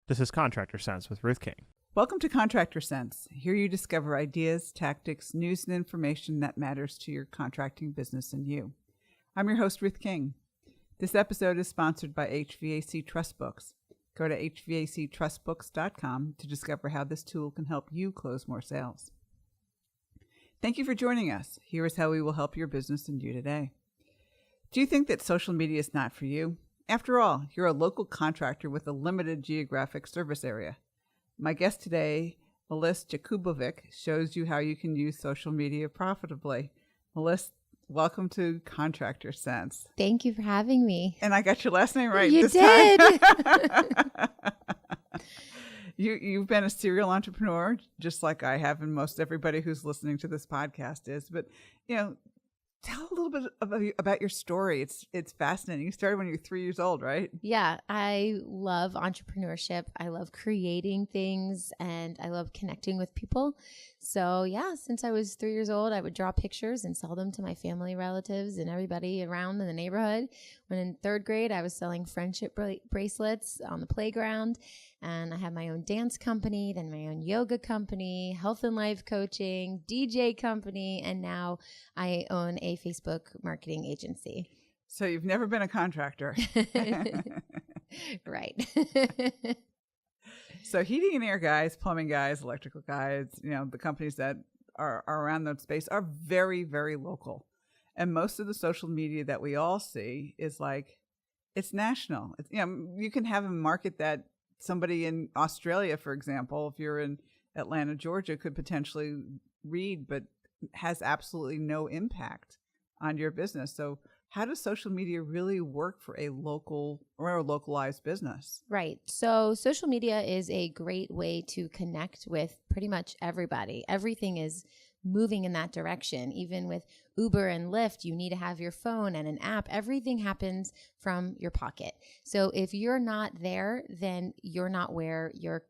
This is Contractor Sense with Ruth King. Welcome to Contractor Sense. Here you discover ideas, tactics, news, and information that matters to your contracting business and you. I'm your host, Ruth King. This episode is sponsored by HVAC Trust Books. Go to hvactrustbooks.com to discover how this tool can help you close more sales. Thank you for joining us. Here is how we will help your business and you today. Do you think that social media is not for you? After all, you're a local contractor with a limited geographic service area. My guest today, Melissa Jakubovic, shows you how you can use social media profitably. Melissa, welcome to Contractor Sense. Thank you for having me. And I got your last name right you this did. time. You've been a serial entrepreneur, just like I have, and most everybody who's listening to this podcast is. But, tell a little bit about your story. It's fascinating. You started when you were 3 years old, right? Yeah, I love entrepreneurship. I love creating things, and I love connecting with people. So yeah, since I was 3 years old, I would draw pictures and sell them to my family, relatives, and everybody around in the neighborhood. When in third grade, I was selling friendship bracelets on the playground. And I had my own dance company, then my own yoga company, health and life coaching, DJ company, and now I own a Facebook marketing agency. So you've never been a contractor. Right. So heating and air guys, plumbing guys, electrical guys, the companies that are around that space are very, very local. And most of the social media that we all see is it's national. You can have a market that somebody in Australia, for example, if you're in Atlanta, Georgia, could potentially read, but has absolutely no impact on your business. So how does social media really work for a local or a localized business? Right. So social media is a great way to connect with pretty much everybody. Everything is moving in that direction. Even with Uber and Lyft, you need to have your phone and an app. Everything happens from your pocket. So if you're not there, then you're not where your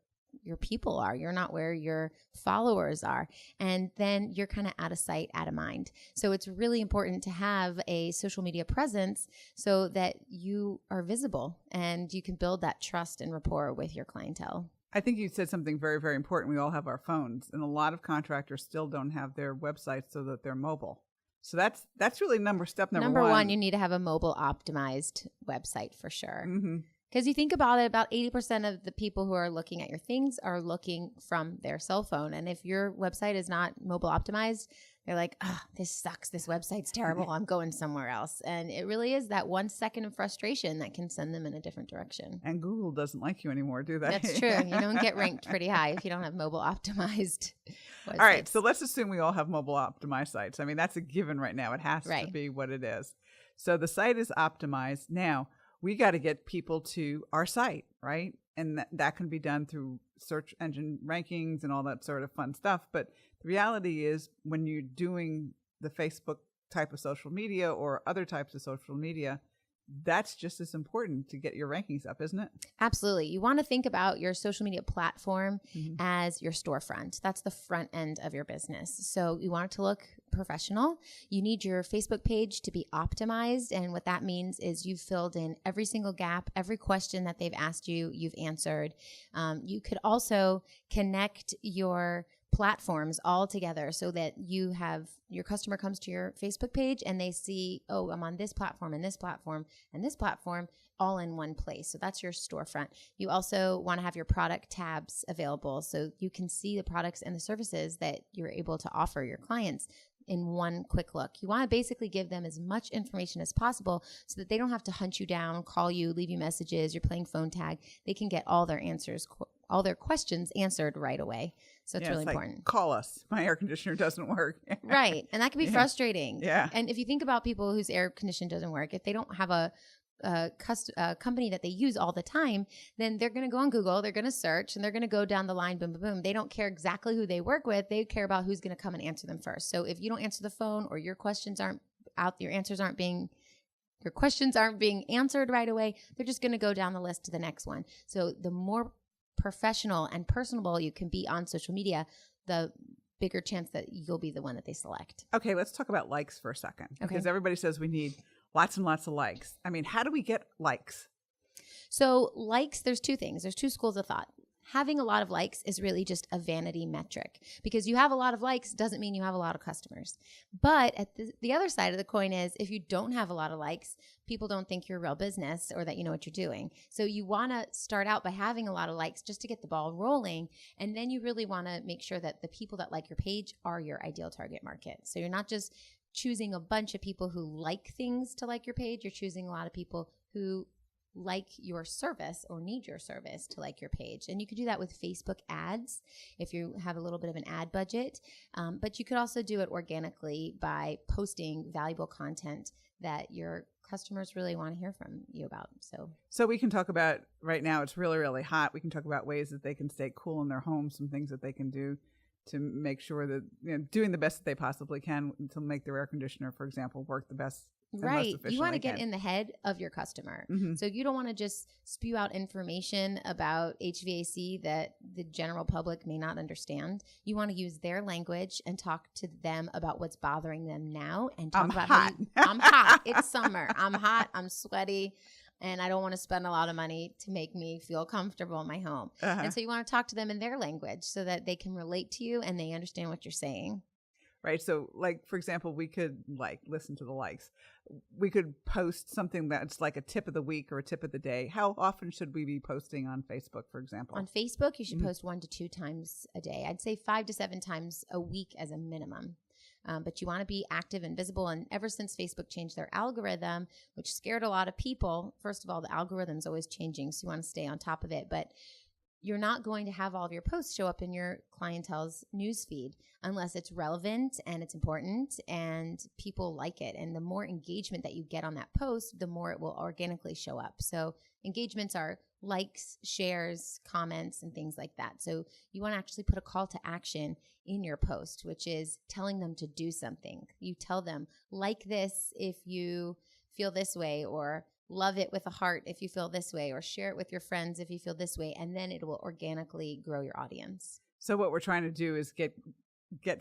people are. You're not where your followers are. And then you're kind of out of sight, out of mind. So it's really important to have a social media presence so that you are visible and you can build that trust and rapport with your clientele. I think you said something very, very important. We all have our phones, and a lot of contractors still don't have their websites so that they're mobile. So that's really step number one. Number one, you need to have a mobile optimized website for sure. Mm-hmm. Because you think about it, about 80% of the people who are looking at your things are looking from their cell phone. And if your website is not mobile optimized, they're like, this sucks. This website's terrible. I'm going somewhere else. And it really is that 1 second of frustration that can send them in a different direction. And Google doesn't like you anymore, do they? That's true. You don't get ranked pretty high if you don't have mobile optimized websites. All right. So let's assume we all have mobile optimized sites. I mean, that's a given right now. It has Right. to be what it is. So the site is optimized. Now, we got to get people to our site, right? And that can be done through search engine rankings and all that sort of fun stuff. But the reality is when you're doing the Facebook type of social media or other types of social media, that's just as important to get your rankings up, isn't it? Absolutely. You want to think about your social media platform Mm-hmm. as your storefront. That's the front end of your business. So you want it to look professional. You need your Facebook page to be optimized. And what that means is you've filled in every single gap, every question that they've asked you, you've answered. You could also connect your platforms all together so that you have your customer comes to your Facebook page and they see, oh, I'm on this platform and this platform and this platform all in one place. So that's your storefront. You also want to have your product tabs available so you can see the products and the services that you're able to offer your clients in one quick look. You want to basically give them as much information as possible so that they don't have to hunt you down, call you, leave you messages, you're playing phone tag. They can get all their answers, all their questions answered right away. So it's really important. Call us. My air conditioner doesn't work. Right. And that can be frustrating. Yeah. And if you think about people whose air condition doesn't work, if they don't have a company that they use all the time, then they're going to go on Google, they're going to search, and they're going to go down the line, boom, boom, boom. They don't care exactly who they work with. They care about who's going to come and answer them first. So if you don't answer the phone or your questions aren't out, your questions aren't being answered right away, they're just going to go down the list to the next one. So the more professional and personable you can be on social media, the bigger chance that you'll be the one that they select. Okay, let's talk about likes for a second. Because everybody says we need lots and lots of likes. I mean, how do we get likes? So likes, there's two things. There's two schools of thought. Having a lot of likes is really just a vanity metric, because you have a lot of likes doesn't mean you have a lot of customers. But at the other side of the coin is, if you don't have a lot of likes, people don't think you're a real business or that you know what you're doing. So you want to start out by having a lot of likes just to get the ball rolling. And then you really want to make sure that the people that like your page are your ideal target market. So you're not just choosing a bunch of people who like things to like your page. You're choosing a lot of people who like your service or need your service to like your page. And you could do that with Facebook ads if you have a little bit of an ad budget. But you could also do it organically by posting valuable content that your customers really want to hear from you about. So we can talk about, right now it's really, really hot. We can talk about ways that they can stay cool in their homes, some things that they can do to make sure that, doing the best that they possibly can to make their air conditioner, for example, work the best. Right. You want to get in the head of your customer. Mm-hmm. So you don't want to just spew out information about HVAC that the general public may not understand. You want to use their language and talk to them about what's bothering them now, and talk about hot. I'm hot. It's summer. I'm hot. I'm sweaty. And I don't want to spend a lot of money to make me feel comfortable in my home. Uh-huh. And so you want to talk to them in their language so that they can relate to you and they understand what you're saying. Right. So, like, for example, we could listen to the likes. We could post something that's like a tip of the week or a tip of the day. How often should we be posting on Facebook, for example? On Facebook, you should Mm-hmm. post 1 to 2 times a day. I'd say 5 to 7 times a week as a minimum. But you want to be active and visible. And ever since Facebook changed their algorithm, which scared a lot of people, first of all, the algorithm's always changing, so you want to stay on top of it. But you're not going to have all of your posts show up in your clientele's newsfeed unless it's relevant and it's important and people like it. And the more engagement that you get on that post, the more it will organically show up. So engagements are likes, shares, comments, and things like that. So you want to actually put a call to action in your post, which is telling them to do something. You tell them, like this if you feel this way, or love it with a heart if you feel this way, or share it with your friends if you feel this way, and then it will organically grow your audience. So what we're trying to do is get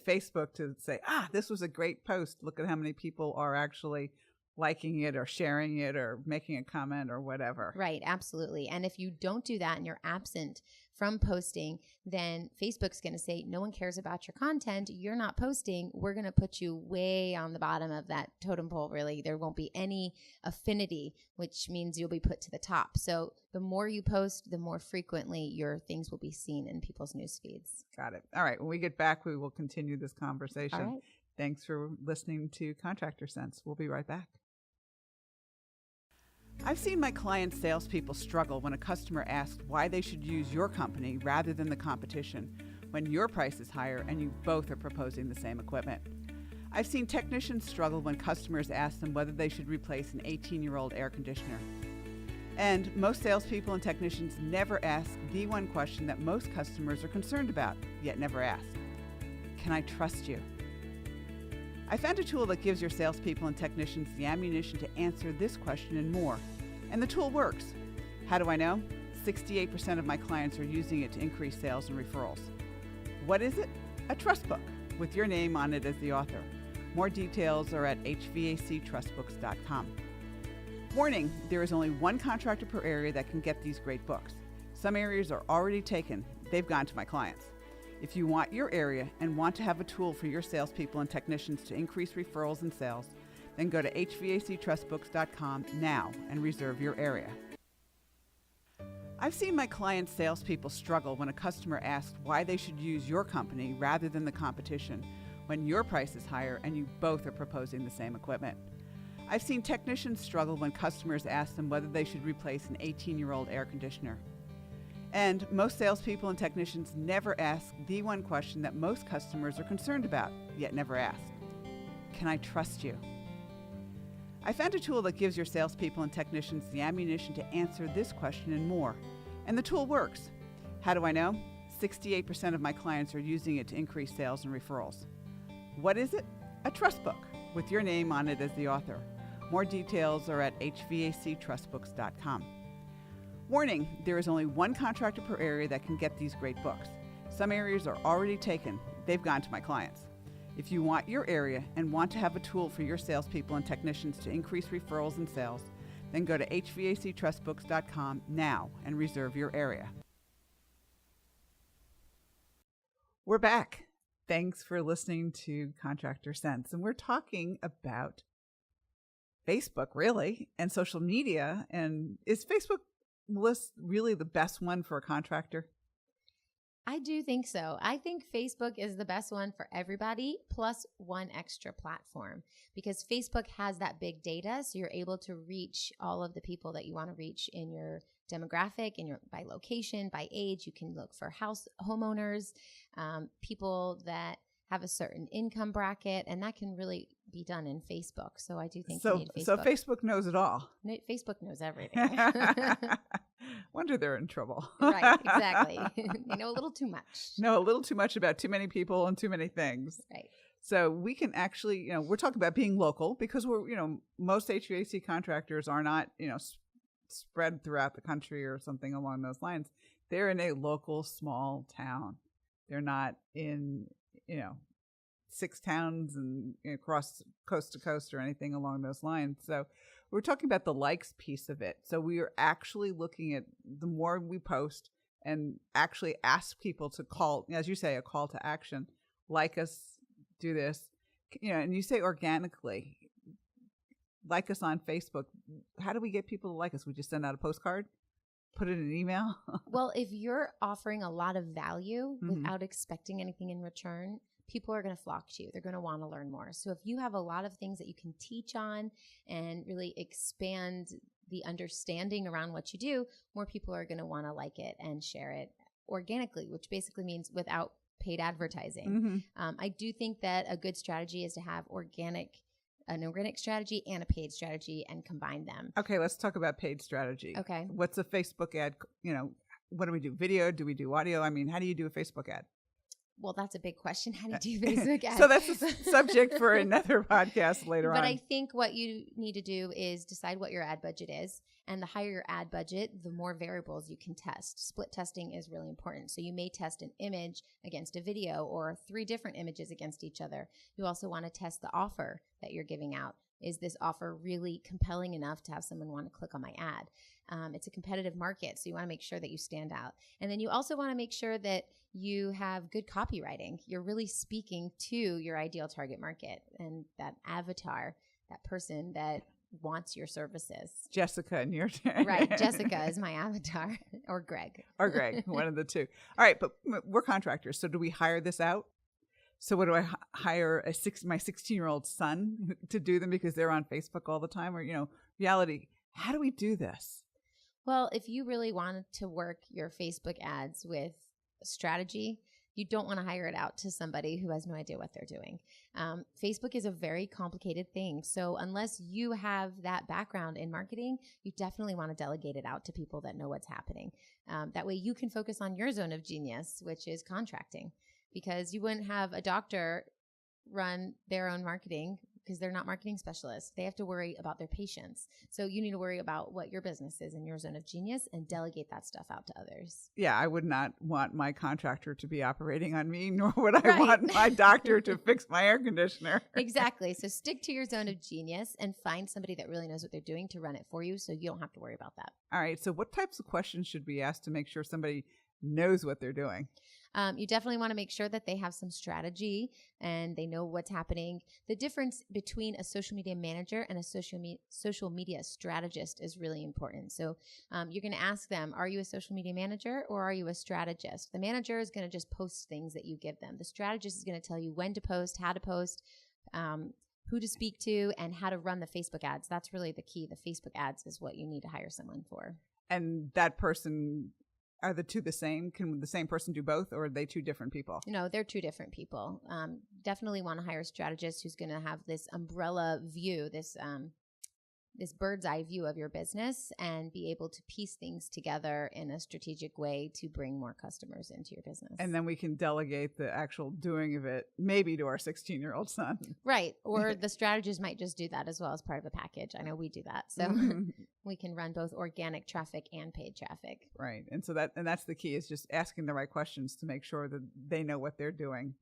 Facebook to say, this was a great post. Look at how many people are actually liking it or sharing it or making a comment or whatever. Right, absolutely. And if you don't do that and you're absent from posting, then Facebook's going to say, no one cares about your content. You're not posting. We're going to put you way on the bottom of that totem pole, really. There won't be any affinity, which means you'll be put to the top. So the more you post, the more frequently your things will be seen in people's news feeds. Got it. All right. When we get back, we will continue this conversation. All right. Thanks for listening to Contractor Sense. We'll be right back. I've seen my clients' salespeople struggle when a customer asks why they should use your company rather than the competition when your price is higher and you both are proposing the same equipment. I've seen technicians struggle when customers ask them whether they should replace an 18-year-old air conditioner. And most salespeople and technicians never ask the one question that most customers are concerned about, yet never ask. Can I trust you? I found a tool that gives your salespeople and technicians the ammunition to answer this question and more. And the tool works. How do I know? 68% of my clients are using it to increase sales and referrals. What is it? A trust book with your name on it as the author. More details are at hvactrustbooks.com. Warning, there is only one contractor per area that can get these great books. Some areas are already taken. They've gone to my clients. If you want your area and want to have a tool for your salespeople and technicians to increase referrals and sales, then go to hvactrustbooks.com now and reserve your area. I've seen my clients' salespeople struggle when a customer asks why they should use your company rather than the competition when your price is higher and you both are proposing the same equipment. I've seen technicians struggle when customers ask them whether they should replace an 18-year-old air conditioner. And most salespeople and technicians never ask the one question that most customers are concerned about, yet never ask. Can I trust you? I found a tool that gives your salespeople and technicians the ammunition to answer this question and more. And the tool works. How do I know? 68% of my clients are using it to increase sales and referrals. What is it? A trust book with your name on it as the author. More details are at hvactrustbooks.com. Warning, there is only one contractor per area that can get these great books. Some areas are already taken. They've gone to my clients. If you want your area and want to have a tool for your salespeople and technicians to increase referrals and sales, Then go to hvactrustbooks.com now and reserve your area. We're back. Thanks for listening to Contractor Sense. And we're talking about Facebook, really, and social media. And is Facebook list really the best one for a contractor? I do think so. I think Facebook is the best one for everybody, plus one extra platform, because Facebook has that big data. So you're able to reach all of the people that you want to reach in your demographic, by location, by age. You can look for homeowners, people that have a certain income bracket, and that can really be done in Facebook. So I do think you need Facebook. So Facebook knows it all. Facebook knows everything. Wonder they're in trouble. Right, exactly. They know a little too much. Know a little too much about too many people and too many things. Right. So we can actually, we're talking about being local because most HVAC contractors are not, spread throughout the country or something along those lines. They're in a local small town. They're not in, 6 towns and across coast to coast or anything along those lines. So we're talking about the likes piece of it. So we are actually looking at the more we post and actually ask people to call, as you say, a call to action, like us, do this, and you say organically, like us on Facebook. How do we get people to like us? We just send out a postcard, put it in an email? Well, if you're offering a lot of value without expecting anything in return, people are going to flock to you. They're going to want to learn more. So if you have a lot of things that you can teach on and really expand the understanding around what you do, more people are going to want to like it and share it organically, which basically means without paid advertising. I do think that a good strategy is to have an organic strategy and a paid strategy and combine them. Okay, let's talk about paid strategy. Okay. What's a Facebook ad? What do we do? Video? Do we do audio? I mean, how do you do a Facebook ad? Well, that's a big question. How do you do Facebook ads? So that's a subject for another podcast later on. But I think what you need to do is decide what your ad budget is. And the higher your ad budget, the more variables you can test. Split testing is really important. So you may test an image against a video or 3 different images against each other. You also want to test the offer that you're giving out. Is this offer really compelling enough to have someone want to click on my ad? It's a competitive market, so you want to make sure that you stand out. And then you also want to make sure that you have good copywriting. You're really speaking to your ideal target market and that avatar, that person that wants your services. Jessica and your Right. Jessica is my avatar, or Greg. Or Greg, one of the two. All right, but we're contractors. So do we hire this out? So what do I hire my 16-year-old son to do them because they're on Facebook all the time? Or, reality, how do we do this? Well, if you really wanted to work your Facebook ads with strategy, you don't want to hire it out to somebody who has no idea what they're doing. Facebook is a very complicated thing. So unless you have that background in marketing, you definitely want to delegate it out to people that know what's happening. That way you can focus on your zone of genius, which is contracting, because you wouldn't have a doctor run their own marketing because they're not marketing specialists. They have to worry about their patients. So you need to worry about what your business is in your zone of genius and delegate that stuff out to others. Yeah, I would not want my contractor to be operating on me, nor would I want my doctor to fix my air conditioner. Exactly. So stick to your zone of genius and find somebody that really knows what they're doing to run it for you so you don't have to worry about that. All right. So what types of questions should we ask to make sure somebody knows what they're doing? You definitely want to make sure that they have some strategy and they know what's happening. The difference between a social media manager and a social media strategist is really important. So you're going to ask them, are you a social media manager or are you a strategist? The manager is going to just post things that you give them. The strategist is going to tell you when to post, how to post, who to speak to, and how to run the Facebook ads. That's really the key. The Facebook ads is what you need to hire someone for. And that person... Are the two the same? Can the same person do both, or are they two different people? No, they're two different people. Definitely want to hire a strategist who's going to have this umbrella view, this bird's eye view of your business and be able to piece things together in a strategic way to bring more customers into your business. And then we can delegate the actual doing of it maybe to our 16-year-old son. Right. Or the strategist might just do that as well as part of a package. I know we do that. So we can run both organic traffic and paid traffic. Right. And so that's the key, is just asking the right questions to make sure that they know what they're doing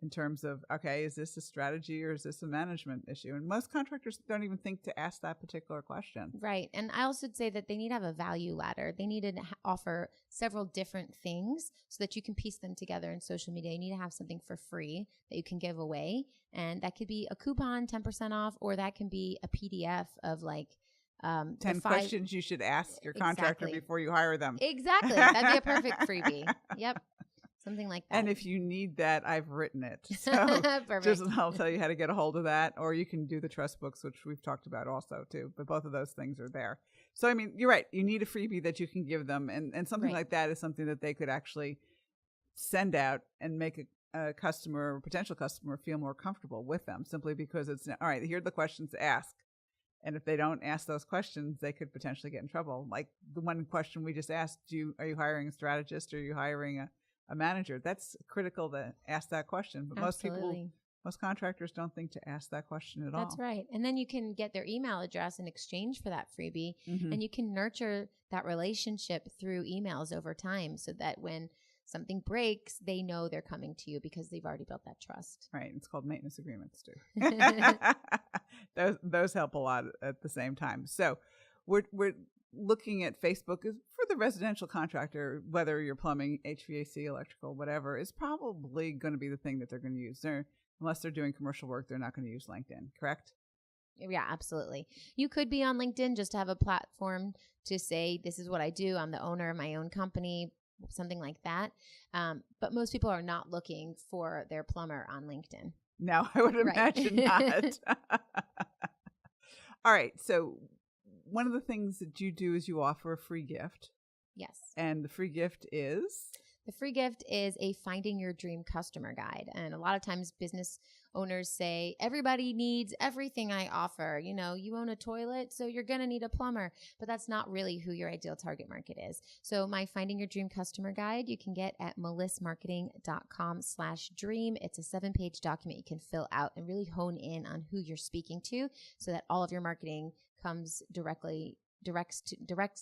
in terms of, okay, is this a strategy or is this a management issue? And most contractors don't even think to ask that particular question. Right. And I also say that they need to have a value ladder. They need to offer several different things so that you can piece them together in social media. You need to have something for free that you can give away. And that could be a coupon, 10% off, or that can be a PDF of like 10 questions you should ask your contractor before you hire them. Exactly. That'd be a perfect freebie. Yep. Something like that. And if you need that, I've written it. So I'll tell you how to get a hold of that. Or you can do the trust books, which we've talked about also too. But both of those things are there. So, I mean, you're right. You need a freebie that you can give them. And something like that is something that they could actually send out and make a customer or potential customer feel more comfortable with them, simply because it's, all right, here are the questions to ask. And if they don't ask those questions, they could potentially get in trouble. Like the one question we just asked, are you hiring a strategist or are you hiring a manager? That's critical to ask that question. But most contractors don't think to ask that question at all. That's right. And then you can get their email address in exchange for that freebie. Mm-hmm. And you can nurture that relationship through emails over time so that when something breaks, they know they're coming to you because they've already built that trust. Right. It's called maintenance agreements too. Those help a lot at the same time. So we're looking at Facebook for the residential contractor, whether you're plumbing, HVAC, electrical, whatever, is probably going to be the thing that they're going to use. Unless they're doing commercial work, they're not going to use LinkedIn, correct? Yeah, absolutely. You could be on LinkedIn just to have a platform to say, this is what I do. I'm the owner of my own company, something like that. But most people are not looking for their plumber on LinkedIn. No, I would imagine not. All right. So one of the things that you do is you offer a free gift. Yes. And the free gift is? The free gift is a Finding Your Dream Customer Guide. And a lot of times business owners say, everybody needs everything I offer. You know, you own a toilet, so you're going to need a plumber. But that's not really who your ideal target market is. So my Finding Your Dream Customer Guide, you can get at melissmarketing.com/dream. It's a 7-page document you can fill out and really hone in on who you're speaking to so that all of your marketing comes directs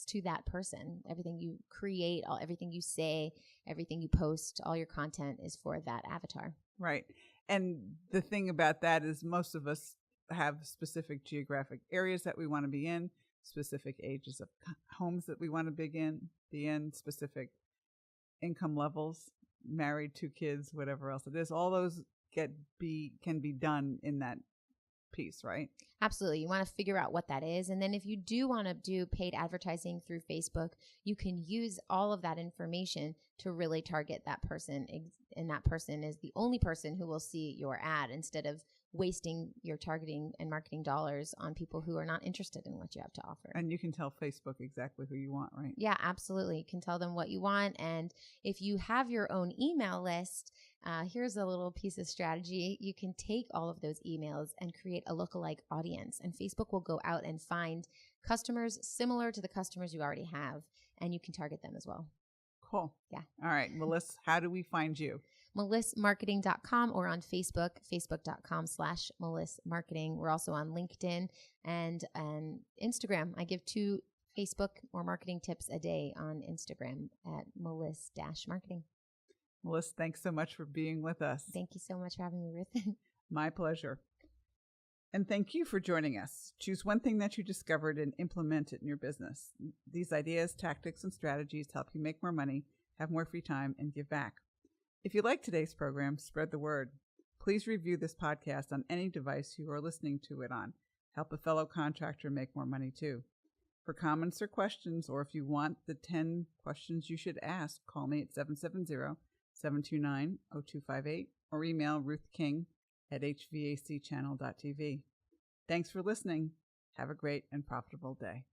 to that person. Everything you create, everything you say, everything you post, all your content is for that avatar. Right. And the thing about that is most of us have specific geographic areas that we want to be in, specific ages of homes that we want to be in, specific income levels, married, 2 kids, whatever else it is. All those can be done in that piece, right? Absolutely. You want to figure out what that is. And then if you do want to do paid advertising through Facebook, you can use all of that information to really target that person. And that person is the only person who will see your ad instead of wasting your targeting and marketing dollars on people who are not interested in what you have to offer. And you can tell Facebook exactly who you want, right? Yeah, absolutely. You can tell them what you want. And if you have your own email list, here's a little piece of strategy. You can take all of those emails and create a lookalike audience. And Facebook will go out and find customers similar to the customers you already have. And you can target them as well. Cool. Yeah. All right. Melissa, how do we find you? melissmarketing.com or on Facebook, facebook.com/melissmarketing. We're also on LinkedIn and Instagram. I give 2 Facebook or marketing tips a day on Instagram at meliss-marketing. Melissa, thanks so much for being with us. Thank you so much for having me, Ruth. My pleasure. And thank you for joining us. Choose one thing that you discovered and implement it in your business. These ideas, tactics, and strategies help you make more money, have more free time, and give back. If you like today's program, spread the word. Please review this podcast on any device you are listening to it on. Help a fellow contractor make more money too. For comments or questions, or if you want the 10 questions you should ask, call me at 770-729-0258 or email Ruth King at hvacchannel.tv. Thanks for listening. Have a great and profitable day.